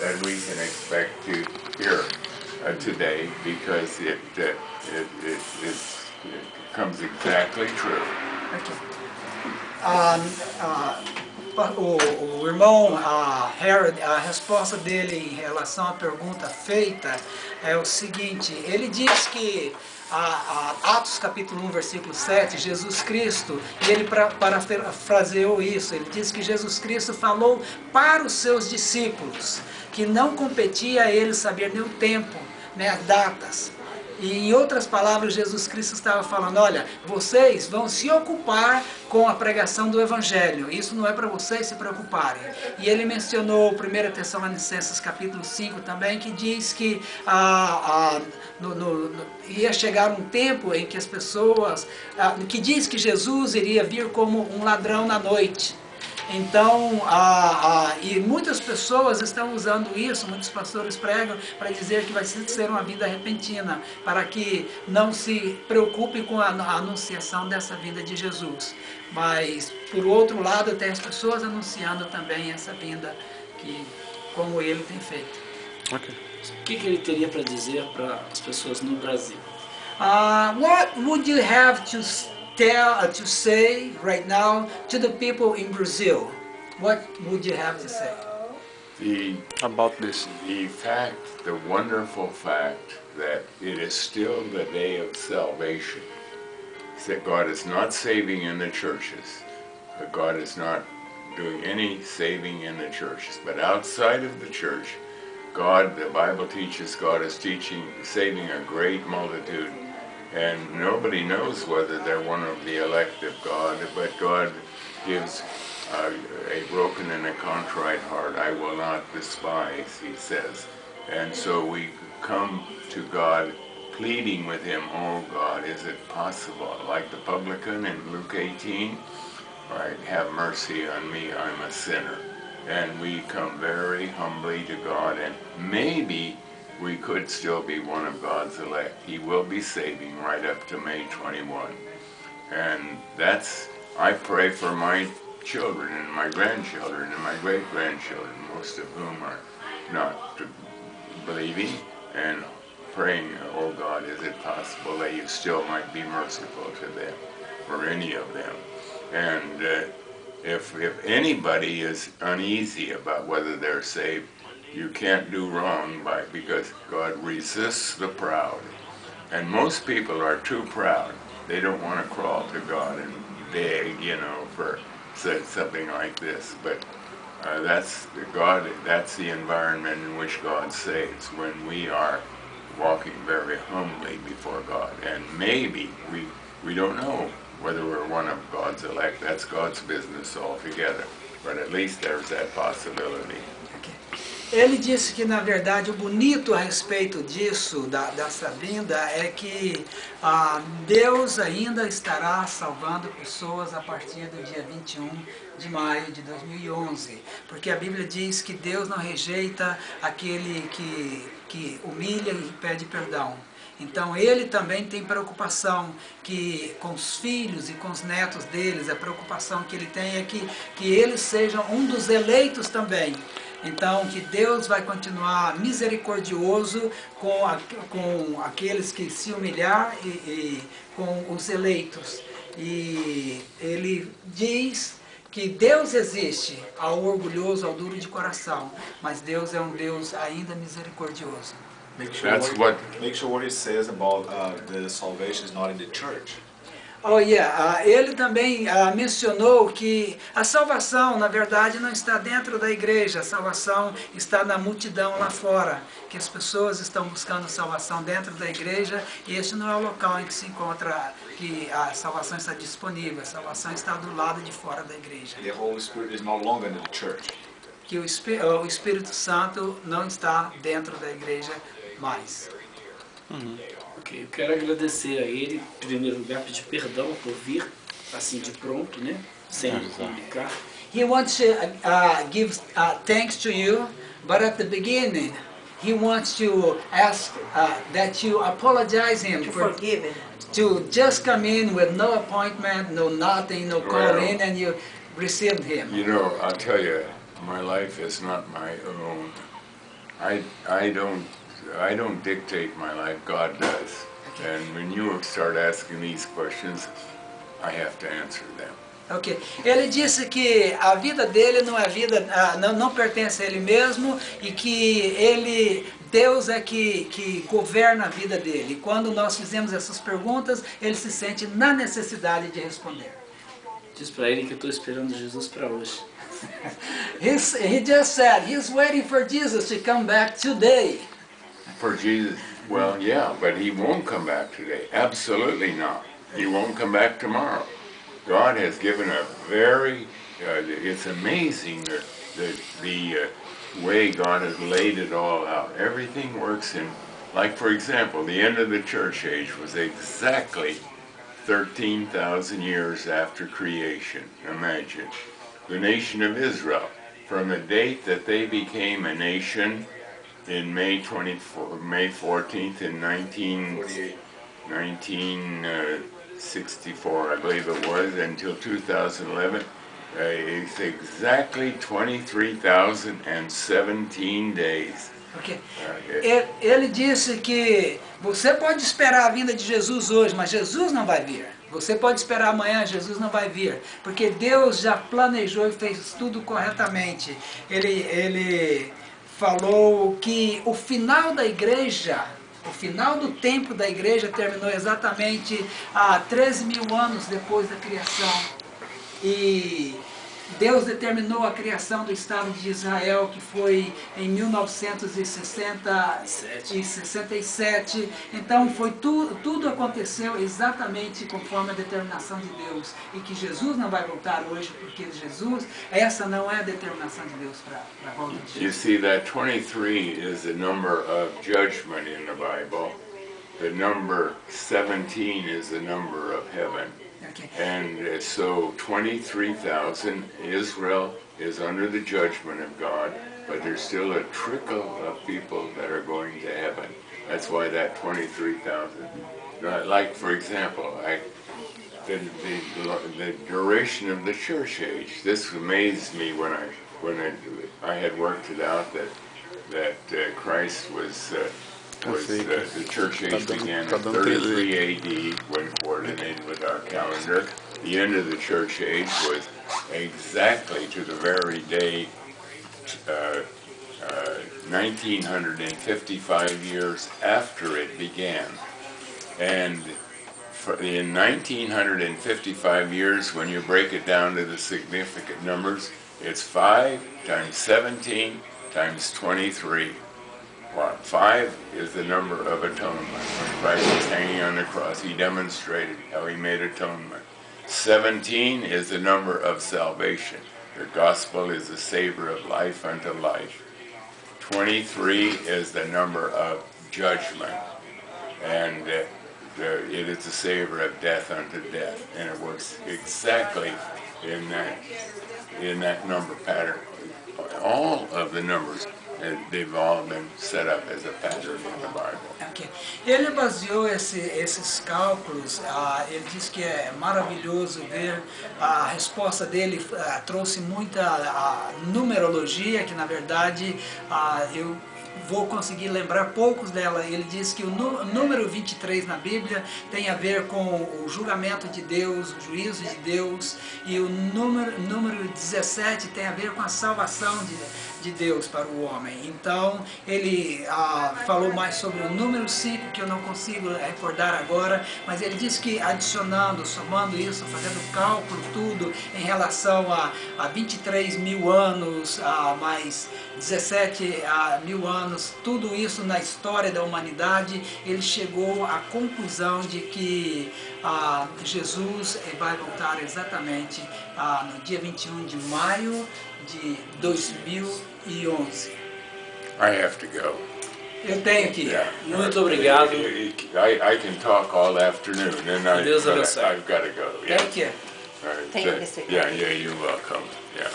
that we can expect to hear today, because it comes exactly true. Aqui. O irmão Harold, a resposta dele em relação à pergunta feita é o seguinte: ele diz que Atos capítulo 1, versículo 7, Jesus Cristo, e ele parafraseou isso, ele diz que Jesus Cristo falou para os seus discípulos que não competia a eles saber nem o tempo, nem as datas. E em outras palavras, Jesus Cristo estava falando: olha, vocês vão se ocupar com a pregação do Evangelho. Isso não é para vocês se preocuparem. E ele mencionou 1 Tessalonicenses capítulo 5 também, que diz que ia chegar um tempo em que as pessoas... que diz que Jesus iria vir como um ladrão na noite. Então, e muitas pessoas estão usando isso, muitos pastores pregam para dizer que vai ser uma vinda repentina, para que não se preocupe com a anunciação dessa vinda de Jesus. Mas, por outro lado, tem as pessoas anunciando também essa vinda, como ele tem feito. Okay. O que ele teria para dizer para as pessoas no Brasil? What would you have to say right now to the people in Brazil? What would you have to say? About this. The wonderful fact that it is still the day of salvation. That God is not saving in the churches. That God is not doing any saving in the churches. But outside of the church, God, the Bible teaches, God is saving a great multitude. And nobody knows whether they're one of the elect of God, but God gives a broken and a contrite heart I will not despise, he says. And so we come to God pleading with him, oh God, is it possible? Like the publican in Luke 18, right, have mercy on me, I'm a sinner. And we come very humbly to God, and maybe we could still be one of God's elect. He will be saving right up to May 21. And I pray for my children and my grandchildren and my great-grandchildren, most of whom are not believing, and praying, oh God, is it possible that you still might be merciful to them, or any of them? And if anybody is uneasy about whether they're saved, you can't do wrong because God resists the proud. And most people are too proud. They don't want to crawl to God and beg, for something like this. But that's the environment in which God saves, when we are walking very humbly before God. And maybe we don't know whether we're one of God's elect. That's God's business altogether. But at least there's that possibility. Ele disse que, na verdade, o bonito a respeito disso, dessa vinda, é que Deus ainda estará salvando pessoas a partir do dia 21 de maio de 2011. Porque a Bíblia diz que Deus não rejeita aquele que humilha e pede perdão. Então ele também tem preocupação com os filhos e com os netos deles. A preocupação que ele tem é que eles sejam um dos eleitos também. Então, que Deus vai continuar misericordioso com aqueles que se humilhar e com os eleitos. E ele diz que Deus existe ao orgulhoso, ao duro de coração, mas Deus é um Deus ainda misericordioso. Make sure what it says about the salvation is not in the church. Oh, yeah. Ele também mencionou que a salvação, na verdade, não está dentro da igreja. A salvação está na multidão lá fora. Que as pessoas estão buscando salvação dentro da igreja, e este não é o local em que se encontra, que a salvação está disponível. A salvação está do lado de fora da igreja. The Holy Spirit is no longer in the church. Que o Espírito Santo não está dentro da igreja mais. Ok, eu quero agradecer a ele, em primeiro lugar, pedir perdão por vir assim de pronto, né? Sem publicar. He wants to give thanks to you, but at the beginning, he wants to ask that you apologize him for forgive. To just come in with no appointment, no nothing, no call in, and you received him. I'll tell you, my life is not my own. I don't dictate my life, God does. And when you start asking these questions, I have to answer them. Ok. Ele disse que a vida dele não é vida, não pertence a ele mesmo e que Deus é que governa a vida dele. E quando nós fizemos essas perguntas, ele se sente na necessidade de responder. Diz para ele que eu estou esperando Jesus para hoje. He just said he's waiting for Jesus to come back today. For Jesus, well, yeah, but he won't come back today. Absolutely not. He won't come back tomorrow. God has given a very, it's amazing the way God has laid it all out. Everything works in, like for example, the end of the church age was exactly 13,000 years after creation. Imagine. The nation of Israel, from the date that they became a nation in May 14th in 1964, I believe it was, until 2011, it's exactly 23,017 days. Okay. Ele disse que você pode esperar a vinda de Jesus hoje, mas Jesus não vai vir. Você pode esperar amanhã, Jesus não vai vir, porque Deus já planejou e fez tudo corretamente. Ele falou que o final da igreja, o final do tempo da igreja terminou exatamente há 13.000 anos depois da criação. E Deus determinou a criação do Estado de Israel, que foi em 1967. Então tudo aconteceu exatamente conforme a determinação de Deus. E que Jesus não vai voltar hoje, porque essa não é a determinação de Deus para a volta de Jesus. You see, that 23 is the number of judgment in the Bible. The number 17 is the number of heaven. Okay. And so 23,000, Israel is under the judgment of God, but there's still a trickle of people that are going to heaven. That's why that 23,000. Like, for example, the duration of the church age. This amazed me when I had worked it out that Christ was. The church age began in 33 AD when coordinated with our calendar. The end of the church age was exactly to the very day 1955 years after it began. And in 1955 years, when you break it down to the significant numbers, it's 5 times 17 times 23. 5 is the number of atonement. When Christ was hanging on the cross, he demonstrated how he made atonement. 17 is the number of salvation. The gospel is the savor of life unto life. 23 is the number of judgment. And it is the savor of death unto death. And it works exactly in that number pattern. All of the numbers, they've all been set up as a pattern in the Bible. Okay. Ele baseou esses cálculos, ele diz que é maravilhoso ver a resposta dele, trouxe muita numerologia, que na verdade eu vou conseguir lembrar poucos dela. Ele diz que o número 23 na Bíblia tem a ver com o julgamento de Deus, o juízo de Deus, e o número 17 tem a ver com a salvação de Deus para o homem. Então ele falou mais sobre o número 5, que eu não consigo recordar agora, mas ele disse que adicionando, somando isso, fazendo cálculo, tudo em relação a 23.000 anos, mais 17.000 anos, tudo isso na história da humanidade, ele chegou à conclusão de que Jesus vai voltar exatamente no dia 21 de maio de 2011. I have to go. Eu tenho que ir. Yeah. Muito obrigado. I can talk all afternoon, and Deus abençoe. I've got to go. Yeah. Thank you. All right. Thank you, Mr. Yeah, you're welcome. Yeah.